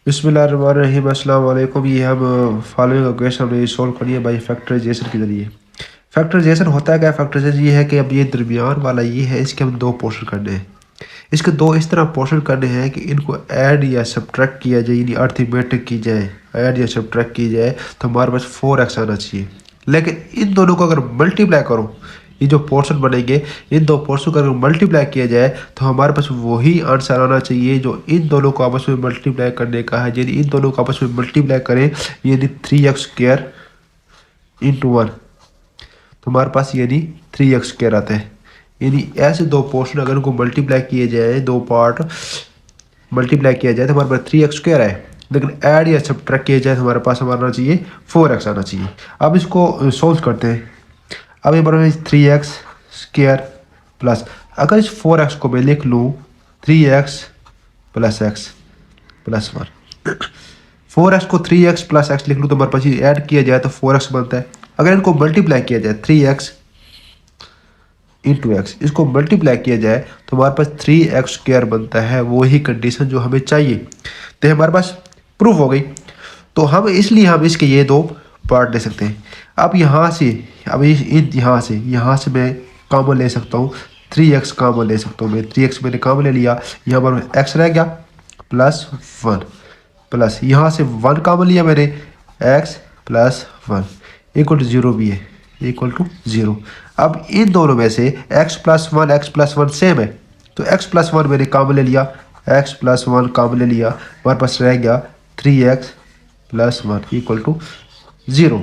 बिस्मिल्लाहिर्रहमानिर्रहीम अस्सलाम वालेकुम। ये हम फॉलोइंग क्वेश्चन हमने सॉल्व करी है बाई फैक्टराइजेशन के ज़रिए। फैक्टराइजेशन होता है क्या? फैक्टराइजेशन ये है कि अब ये दरमियान वाला ये है, इसके हम दो पोर्शन करने हैं। इसके दो इस तरह पोर्शन करने हैं कि इनको ऐड या सब्ट्रैक्ट किया जाए, यानी अर्थमेटिक की जाए, ऐड या सब्ट्रैक्ट की जाए तो हमारे पास 4x आना चाहिए। लेकिन इन दोनों को अगर मल्टीप्लाई करो, ये जो पोर्शन बनेंगे इन दो पोर्शन को अगर मल्टीप्लाई किया जाए तो हमारे पास वही आंसर आना चाहिए जो इन दोनों को आपस में मल्टीप्लाई करने का है। यदि इन दोनों को आपस में मल्टीप्लाई करें, यानी 3x² इंटू 1, तो हमारे पास यानी 3x² आता है। यानी ऐसे दो पोर्शन अगर उनको मल्टीप्लाई किए जाए, दो पार्ट मल्टीप्लाई किया जाए तो हमारे पास 3x² है। लेकिन ऐड या सब्ट्रैक्ट किया जाए तो हमारे पास आना चाहिए 4x आना चाहिए। अब इसको सोल्व करते हैं। अब ये बराबर 3x² प्लस, अगर इस 4x को मैं लिख लूँ 3x plus x plus 1, 4x को 3x प्लस x लिख लूँ तो हमारे पास ये ऐड किया जाए तो 4x बनता है। अगर इनको मल्टीप्लाई किया जाए 3x इंटू एक्स, इसको मल्टीप्लाई किया जाए तो हमारे पास 3x² बनता है। वही कंडीशन जो हमें चाहिए, तो हमारे पास प्रूफ हो गई। तो हम इसलिए हम इसके ये दो पार्ट ले सकते हैं। अब यहाँ से, अब यहाँ से मैं कॉमन ले सकता हूँ, 3x कॉमन ले सकता हूँ मैं। 3x मैंने कॉमन ले लिया, यहाँ पर x रह गया प्लस 1, प्लस यहाँ से 1 कॉमन लिया मैंने, x प्लस 1 इक्वल टू 0 भी है, इक्वल टू 0। अब इन दोनों में से x प्लस 1 सेम है, तो x प्लस 1 मैंने कॉमन ले लिया, x प्लस 1 कॉमन ले लिया, हमारे पास रह गया 3x प्लस 1 इक्वल टू 0।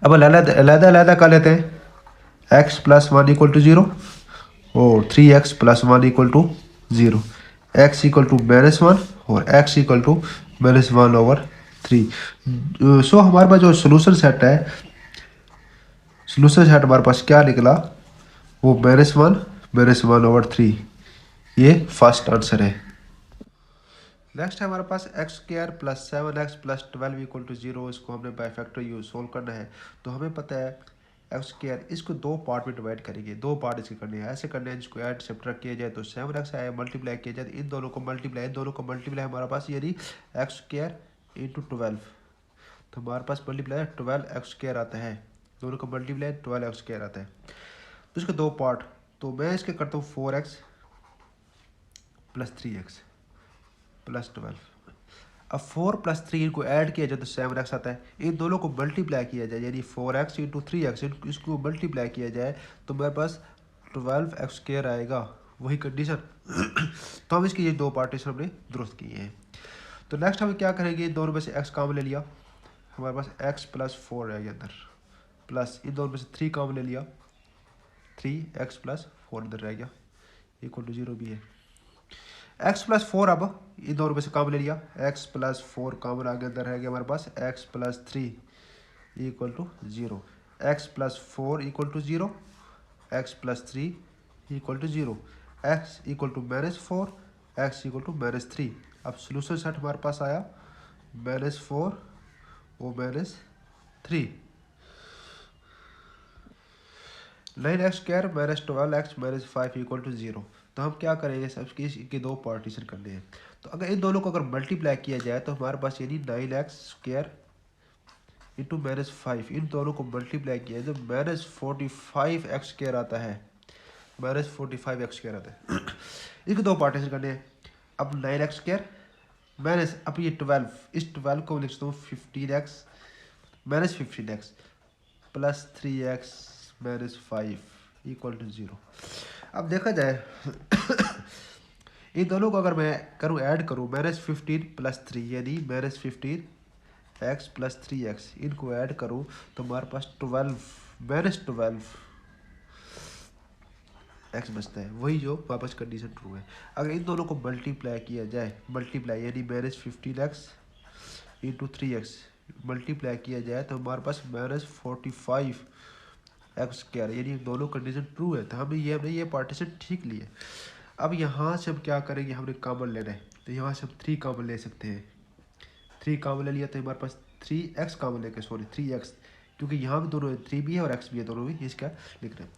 अब अलग कर लेते हैं। x प्लस 1 इक्वल टू 0 और 3x plus 1 equal to 0, x equal to -1 और x इक्वल टू -1/3। सो हमारे पास जो सोल्यूशन सेट है, सोल्यूशन सेट हमारे पास क्या निकला, वो -1/3। ये फर्स्ट आंसर है। नेक्स्ट है हमारे पास x² plus 7x plus 12 equal to 0। इसको हमने बाई फैक्टर यूज सोल्व करना है। तो हमें पता है x², इसको दो पार्ट में डिवाइड करेंगे, दो पार्ट इसके करने हैं, ऐसे करने हैं जिसको ऐड सब्ट्रैक्ट किया जाए तो 7x आए, मल्टीप्लाई किया जाए इन दोनों को मल्टीप्लाई हमारे पास यानी x² इंटू 12, तो हमारे पास मल्टीप्लाई 12x² आता है। दोनों का मल्टीप्लाई 12x² आता है। तो इसके दो पार्ट, तो मैं इसके करता हूँ 4x प्लस 3x प्लस 12। अब 4 प्लस 3 को ऐड किया जाए तो 7x आता है। इन दोनों को मल्टीप्लाई किया जाए यानी 4x इंटू 3x, इसको मल्टीप्लाई किया जाए तो मेरे पास 12x² आएगा। वही कंडीशन तो हम इसकी ये दो पार्टीशन हमने दुरुस्त किए हैं। तो नेक्स्ट हम क्या करेंगे, इन दोनों में से x कॉमन ले लिया, हमारे पास x प्लस 4 रहेगा अंदर, प्लस इन दोनों में से 3 कॉमन ले लिया, 3x प्लस 4 अंदर रह गया, इक्वल टू 0 भी है। x प्लस 4 अब इन दोनों में से कॉमन ले लिया, x प्लस 4 कॉमन आगे अंदर है गया हमारे पास, x plus 3 equal to 0, x plus 4 equal to 0, x plus 3 equal to 0, x equal to -4, x equal to -3। अब सोल्यूशन सेट हमारे पास आया -4 और -3। 9x² -12x -5 equal to 0। तो हम क्या करेंगे, सबके इसके दो पार्टीशन करने हैं। तो अगर इन दोनों को अगर मल्टीप्लाई किया जाए तो हमारे पास यानी 9x² इंटू -5, इन दोनों को मल्टीप्लाई किया जाए तो -45x² आता है, -45x² आता है। इसके दो पार्टीशन करने हैं। अब 9x² माइनस, अब ये 12, इस 12 को लिखता हूँ 15x -15x plus 3x -5 equal to 0। अब देखा जाए इन दोनों को अगर मैं करूँ ऐड करूँ, -15 प्लस 3 यानी -15x प्लस 3x, इनको ऐड करूँ तो हमारे पास 12 x बचता है। वही जो वापस कंडीशन ट्रू है। अगर इन दोनों को मल्टीप्लाई किया जाए, मल्टीप्लाई यानी -15x इंटू 3x मल्टीप्लाई किया जाए तो हमारे पास -45x² यानी दोनों कंडीशन ट्रू है। तो हमने ये पार्टीशन ठीक ली है। अब यहाँ से हम क्या करेंगे, हमने कॉमन लेना है, तो यहाँ से हम 3 कॉमन ले सकते हैं। 3 कॉमन ले लिया तो हमारे पास 3x कॉमन लेके, सॉरी 3x, क्योंकि यहाँ भी दोनों 3 भी है और x भी है, दोनों भी इसका लिख रहे हैं।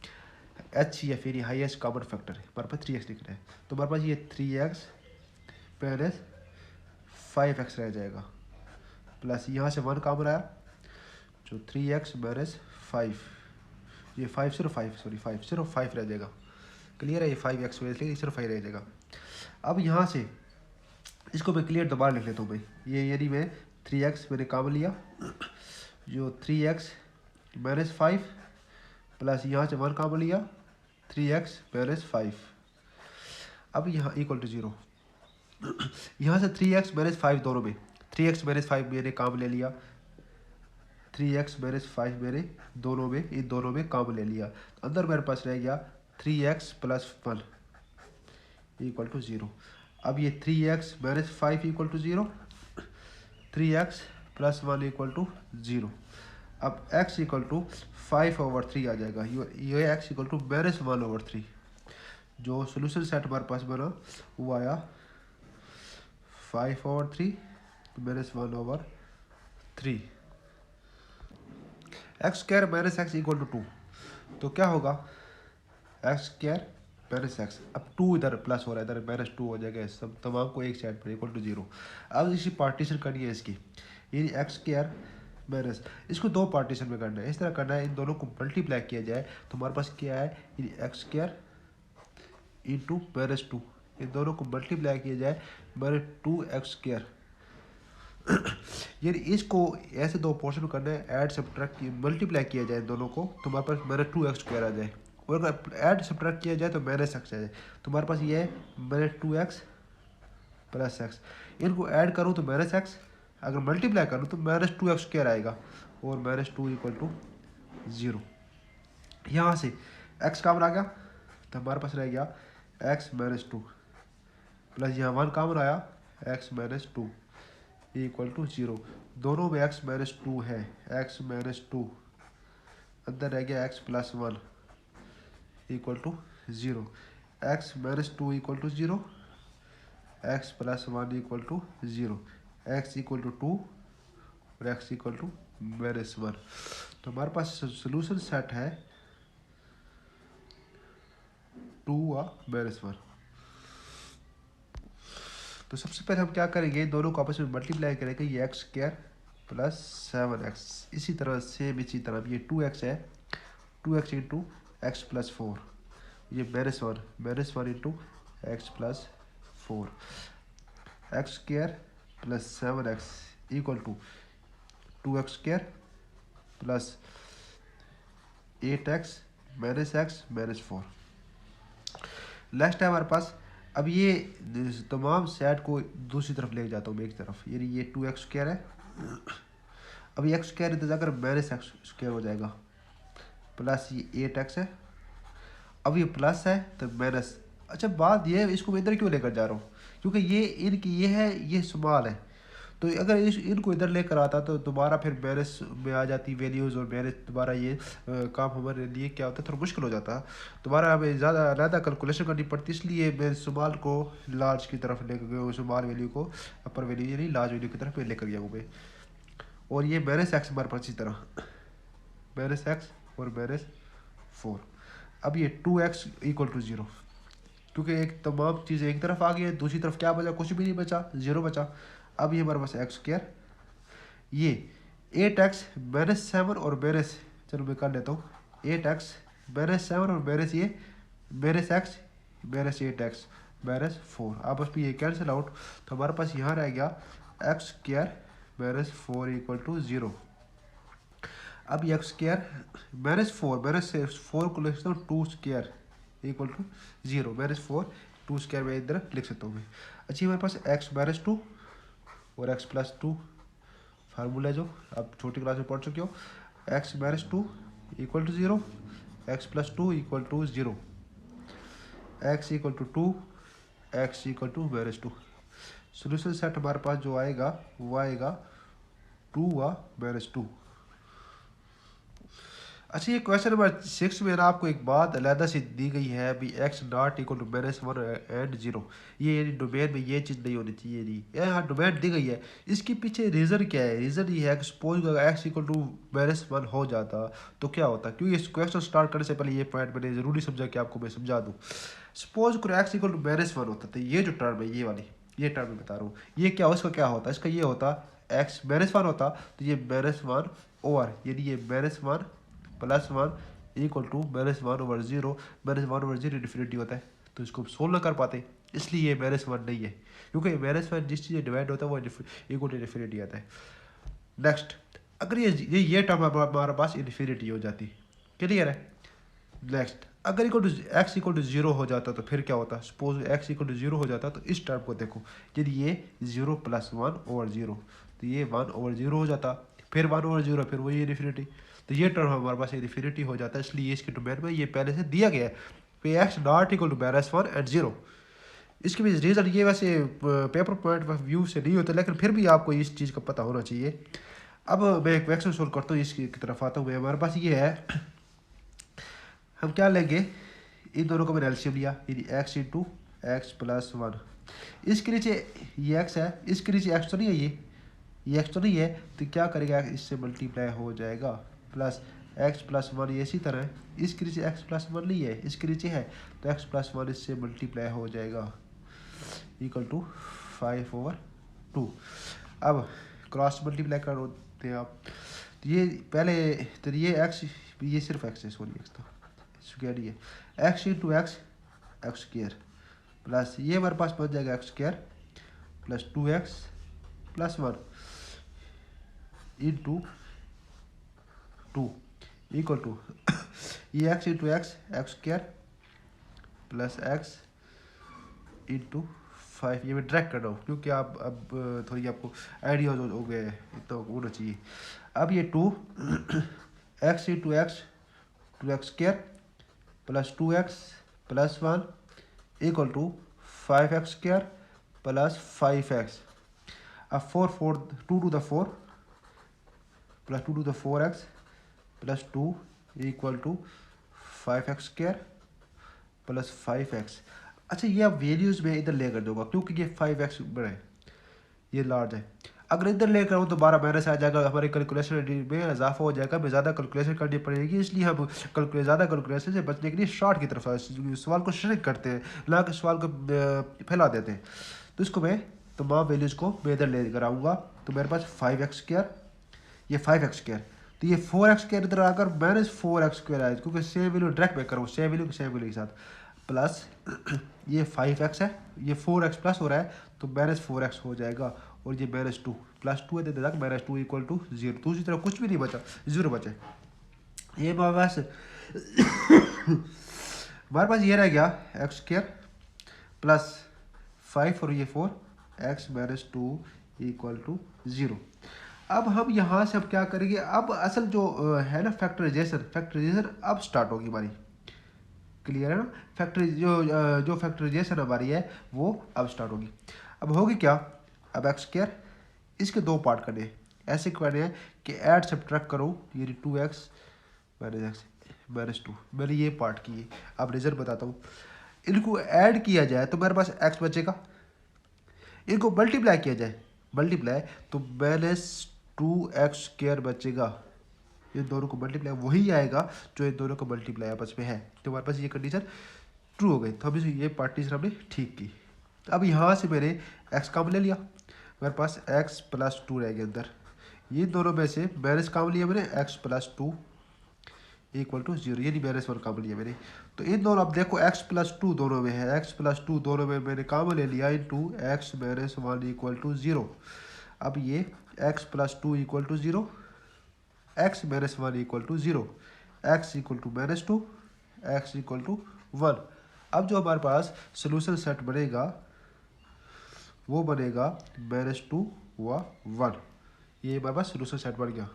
h या फिर हाईएस्ट कॉमन फैक्टर है, हमारे पास 3x लिख रहे हैं। तो हमारे पास ये 3x 5x रह जाएगा, प्लस यहाँ से 1 कॉमन आया जो 3x माइनस 5, ये 5 सिर्फ 5 सॉरी 5 सिर्फ 5 रह जाएगा। क्लियर है, ये 5x में इसलिए सिर्फ 5 रह जाएगा। अब यहाँ से इसको मैं क्लियर दोबारा लिख लेता हूँ भाई, ये यानी मैं 3x मैंने कॉमन लिया जो 3x माइनस 5 प्लस यहाँ से 1 कॉमन लिया 3x माइनस 5। अब यहाँ इक्वल टू 0, यहाँ से 3x माइनस 5 दोनों में 3x माइनस 5 मैंने काम ले लिया, 3x माइनस 5 मैंने दोनों में इन दोनों में काम ले लिया, अंदर मेरे पास रह गया 3x प्लस 1 इक्वल टू 0। अब ये 3x minus 5 equal to 0, 3x plus 1 equal to 0। अब x इक्वल टू 5/3 आ जाएगा, ये x इक्वल टू माइनस 1/3। जो सोल्यूशन सेट हमारे पास बना वो आया 5/3 minus 1/3। X square minus x equal to 2, तो क्या होगा एक्स स्क्वायर माइनस एक्स। अब 2 इधर प्लस हो रहा है, इधर माइनस 2 हो जाएगा, सब तमाम को एक साइड पर इक्वल टू 0। अब इसी पार्टीशन करनी है इसकी, यानी एक्स स्क्वायर माइनस, इसको 2 पार्टीशन में करना है, इस तरह करना है, इन दोनों को मल्टीप्लाई किया जाए तो हमारे पास क्या है, एक्स स्क्वायर इंटू माइनस 2, इन दोनों को मल्टीप्लाई किया जाए माइनस 2x स्क्वायर। यानी इसको ऐसे 2 पोर्शन में करना है, ऐड सब्ट्रैक्ट मल्टीप्लाई किया जाए दोनों को तो हमारे पास माइनस 2x स्क्वायर आ जाए, और अगर ऐड सब्ट्रैक्ट किया जाए तो माइनस x आ जाए, तो हमारे पास ये है माइनस 2x प्लस x। इनको ऐड करूँ तो माइनस x, अगर मल्टीप्लाई करूँ तो माइनस 2x स्क्वायर आएगा, और माइनस 2 इक्वल टू 0। यहाँ से x कॉमन आ गया तो हमारे पास रह गया x माइनस 2 प्लस यहाँ 1 कॉमन आया x माइनस 2 इक्वल टू 0। दोनों में x माइनस 2 है, x माइनस 2 अंदर रह गया x plus 1 equal to 0। x minus 2 equal to 0, x plus 1 equal to 0, x equal to 2 और x इक्वल टू माइनस 1। तो हमारे पास सोल्यूशन सेट है 2 और माइनस 1। तो सबसे पहले हम क्या करेंगे, दोनों को आपस में मल्टीप्लाई करेंगे, ये एक्स स्क्वायर प्लस 7x, इसी तरह सेम इसी तरह ये 2x है, 2x इंटू एक्स प्लस 4, ये minus 1 into x plus 4, x square plus 7x equal to 2x square plus 8x minus 4। Last है हमारे पास, अब ये तमाम सेट को दूसरी तरफ ले जाता हूँ मैं एक तरफ, यानी ये 2x स्क्वायर है, अब ये एक्स स्क्वायर इधर जाकर माइनस एक्स स्क्वायर हो जाएगा, प्लस ये 8x है, अब ये प्लस है तो माइनस। अच्छा बात ये है, इसको मैं इधर क्यों लेकर जा रहा हूँ, क्योंकि ये इनकी ये है, ये स्मॉल है, तो अगर इनको इधर लेकर आता तो दोबारा फिर माइनस में आ जाती वैल्यूज़, और माइनस दोबारा ये काम हमारे लिए क्या होता है थोड़ा मुश्किल हो जाता, दोबारा हमें ज़्यादा अलहदा कैलकुलेशन करनी पड़ती, इसलिए मैं स्मॉल को लार्ज की तरफ लेकर गया, स्मॉल वैल्यू को अपर वैल्यू यानी लार्ज वैल्यू की तरफ लेकर गया हूँ मैं। और ये माइनस एक्स हमारे पास इसी तरह माइनस एक्स और माइनस 4। अब ये 2x इक्वल टू 0, क्योंकि एक तमाम चीज़ें एक तरफ आ गई है, दूसरी तरफ क्या बचा, कुछ भी नहीं बचा, 0 बचा। अब ये हमारे पास एक्स स्क्वायर, ये 8x माइनस 7 और माइनस, चलो मैं कर लेता हूँ 8x माइनस 7 और माइनस ये minus x minus 8x minus 4, आपस में ये कैंसिल आउट, तो हमारे पास यहाँ रह गया x square minus 4 equal to 0। अब ये एक्स स्क्वायर माइनस 4 को लिख सकता हूँ 2 square equal to 0, minus 4 2 square में इधर लिख सकता हूँ मैं। अच्छा हमारे पास x माइनस 2 और x प्लस 2 फार्मूला जो आप छोटी क्लास में पढ़ चुके हो, x minus 2 equal to 0, x plus 2 equal to 0, x equal to 2, x equal to minus 2। Solution set हमारे पास जो आएगा वो आएगा 2 व माइनस 2। अच्छा ये क्वेश्चन नंबर 6 में ना आपको एक बात अलहदा से दी गई है भी x not equal to minus 1 and 0, ये डोमेन में ये चीज़ नहीं होनी चाहिए, नहीं यहाँ डोमेन दी गई है, इसके पीछे रीज़न क्या है, रीज़न ये है कि सपोज अगर x इक्वल टू माइनस 1 हो जाता तो क्या होता, क्योंकि इस क्वेश्चन स्टार्ट करने से पहले ये पॉइंट मैंने ज़रूरी समझा कि आपको मैं समझा दूँ। सपोज अगर x इक्वल टू माइनस 1 होता तो ये जो टर्म है ये वाली, ये टर्म मैं बता रहा हूँ। ये क्या हो, इसका क्या होता, इसका ये होता एक्स -1 होता, तो ये -1 ओवर, यानी ये -1 +1 इक्वल टू -1/0, -1/0 इन्फिनिटी होता है, तो इसको हम सोल्व ना कर पाते, इसलिए ये -1 नहीं है, क्योंकि -1 जिस चीज़ डिवाइड होता है वो इक्वल टू इन्फिनिटी आता है। नेक्स्ट, अगर ये टर्म हमारे पास इन्फिनिटी हो जाती, क्लियर है। नेक्स्ट, अगर एक्स इक्वल टू 0 हो जाता तो फिर क्या होता, सपोज एक्स इक्वल टू 0 हो जाता तो इस टर्म को देखो, यदि ये 0 + 1/0, तो ये 1/0 हो जाता, फिर 1/0, फिर वही इन्फिनिटी, तो ये टर्म हमारे पास इन्फिनिटी हो जाता है, इसलिए इसके डोमेन में ये पहले से दिया गया है पे x not equal to -1 and 0। इसके भी रिजल्ट ये वैसे पेपर पॉइंट ऑफ व्यू से नहीं होता, लेकिन फिर भी आपको इस चीज़ का पता होना चाहिए। अब मैं एक क्वेश्चन सोल्व करता हूँ, इसकी तरफ आता हूँ मैं। हमारे पास ये है, हम क्या लेंगे, इन दोनों को मैंने एलसीएम लिया, यानी x इंटू एक्स प्लस 1, इसके नीचे ये x है, इसके नीचे x तो नहीं है, ये x तो नहीं है, तो क्या करेगा, इससे मल्टीप्लाई हो जाएगा, प्लस x + 1 ये इसी तरह है, इसके नीचे x + 1 नहीं है, इसके नीचे है, तो x + 1 इससे मल्टीप्लाई हो जाएगा, इक्वल टू 5/2। अब क्रॉस मल्टीप्लाई करते हैं आप, तो ये पहले, तो ये x, ये सिर्फ x है, सॉरी x तो स्क्वायर, ये x into x square, plus ये हमारे पास बन जाएगा x square plus 2x + 1 into 2 equal to ये x into x square plus x into 5, ये मैं ड्रैग कर रहा हूँ क्योंकि आप अब थोड़ी आपको आइडिया हो गए, इतना होना चाहिए। अब ये 2 x into x 2x square plus 2x + 1 equal to 5x square plus 5x। अब 2 to the 4 plus 2 to the 4x plus 2 equal to 5x square plus 5x। अच्छा, ये अब वैल्यूज़ में इधर लेकर दूंगा क्योंकि ये 5x बड़ा है, ये लार्ज है। अगर इधर लेकर आऊँ तो 12 माइनस आ जाएगा, हमारे कैलकुलेशन में इजाफा हो जाएगा, हमें ज़्यादा कैलकुलेशन करनी पड़ेगी, इसलिए हम ज़्यादा कैलकुलेशन से बचने के लिए शॉर्ट की तरफ सवाल को श्रिंक करते हैं, ना कि सवाल को फैला देते हैं। तो इसको मैं तमाम वैल्यूज़ को मैं इधर लेकर आऊँगा, तो मेरे पास 5x स्क्वायर, ये 5x स्क्वायर, तो ये 4x स्क्वायर इधर आकर -4x स्क्वायर आए, क्योंकि सेम वैल्यू डायरेक्ट मैं करूँ, सेम वैल्यू के साथ, प्लस ये 5x है, ये 4x प्लस हो रहा है तो -4x हो जाएगा, और ये -2 प्लस 2 है, -2 इक्वल टू 0। दूसरी तरफ कुछ भी नहीं बचा, 0 बचा। ये हमारे पास ये रह गया x स्क्वायर प्लस 5 और ये 4 x -2 इक्वल टू 0। अब हम यहाँ से अब क्या करेंगे, अब असल जो है ना फैक्टराइजेशन अब स्टार्ट होगी हमारी, क्लियर है ना। जो फैक्टराइजेशन हमारी है वो अब स्टार्ट होगी। अब होगी क्या, अब एक्स स्क्वायर, इसके दो पार्ट करने हैं, ऐसे करने हैं कि ऐड सब्ट्रैक्ट करो, ये 2x -2, मैंने ये पार्ट किए। अब रिजल्ट बताता हूँ, इनको ऐड किया जाए तो मेरे पास x बचेगा, इनको मल्टीप्लाई किया जाए तो -2x² बचेगा, ये दोनों को मल्टीप्लाई वही आएगा जो ये दोनों को मल्टीप्लाई आपस में है, तो हमारे पास ये कंडीशन ट्रू हो गई। तो अभी ये पार्टीशन हमने ठीक की। अब यहाँ से मैंने x कम ले लिया, मेरे पास x + 2 रह गया अंदर, ये दोनों में से माइनस काम लिया मैंने, x + 2 इक्वल टू 0, ये नहीं -1 काम लिया मैंने। तो इन दोनों, अब देखो x + 2 दोनों में है, x + 2 दोनों में मैंने काम ले लिया, इंटू x -1 इक्वल टू 0। अब ये x + 2 equal to 0, x -1 equal to 0, x equal to -2, x equal to 1। अब जो हमारे पास सोल्यूशन सेट बनेगा वो बनेगा -2 व 1, ये हमारे पास सोल्यूशन सेट बन गया।